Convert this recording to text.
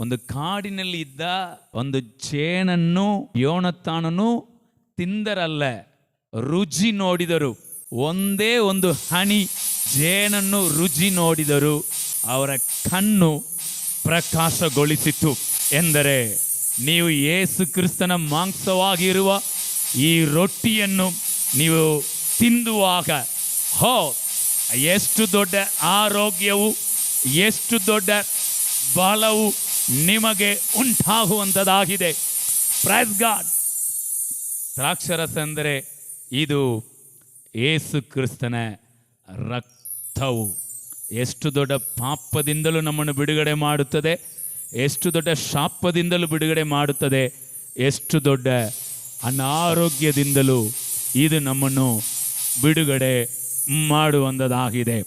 ಒಂದು ಕಾಡಿನಲ್ಲಿ ಇದ್ದ ಒಂದು ಜೇನನ್ನು ಯೋನತಾನನು ತಿಂದರಲ್ಲ, ರುಚಿ ನೋಡಿದರು. ಒಂದೇ ಒಂದು ಹನಿ ಜೇನನ್ನು ರುಚಿ ನೋಡಿದರು, ಅವರ ಕಣ್ಣು ಪ್ರಕಾಶಗೊಳಿಸಿತು. ಎಂದರೆ ನೀವು ಯೇಸು ಕ್ರಿಸ್ತನ ಮಾಂಸವಾಗಿರುವ ಈ ರೊಟ್ಟಿಯನ್ನು ನೀವು ತಿಂದುವಾಗ ಎಷ್ಟು ದೊಡ್ಡ ಆರೋಗ್ಯವು, ಎಷ್ಟು ದೊಡ್ಡ ಬಲವು ನಿಮಗೆ ಉಂಟಾಗುವಂಥದ್ದಾಗಿದೆ. Praise God. ದ್ರಾಕ್ಷರಸ ಎಂದರೆ ಇದು ಯೇಸು ಕ್ರಿಸ್ತನ ರಕ್ತವು. ಎಷ್ಟು ದೊಡ್ಡ ಪಾಪದಿಂದಲೂ ನಮ್ಮನ್ನು ಬಿಡುಗಡೆ ಮಾಡುತ್ತದೆ, ಎಷ್ಟು ದೊಡ್ಡ ಶಾಪದಿಂದಲೂ ಬಿಡುಗಡೆ ಮಾಡುತ್ತದೆ, ಎಷ್ಟು ದೊಡ್ಡ ಅನಾರೋಗ್ಯದಿಂದಲೂ ಇದು ನಮ್ಮನ್ನು ಬಿಡುಗಡೆ ಮಾಡುವಂಥದ್ದಾಗಿದೆ.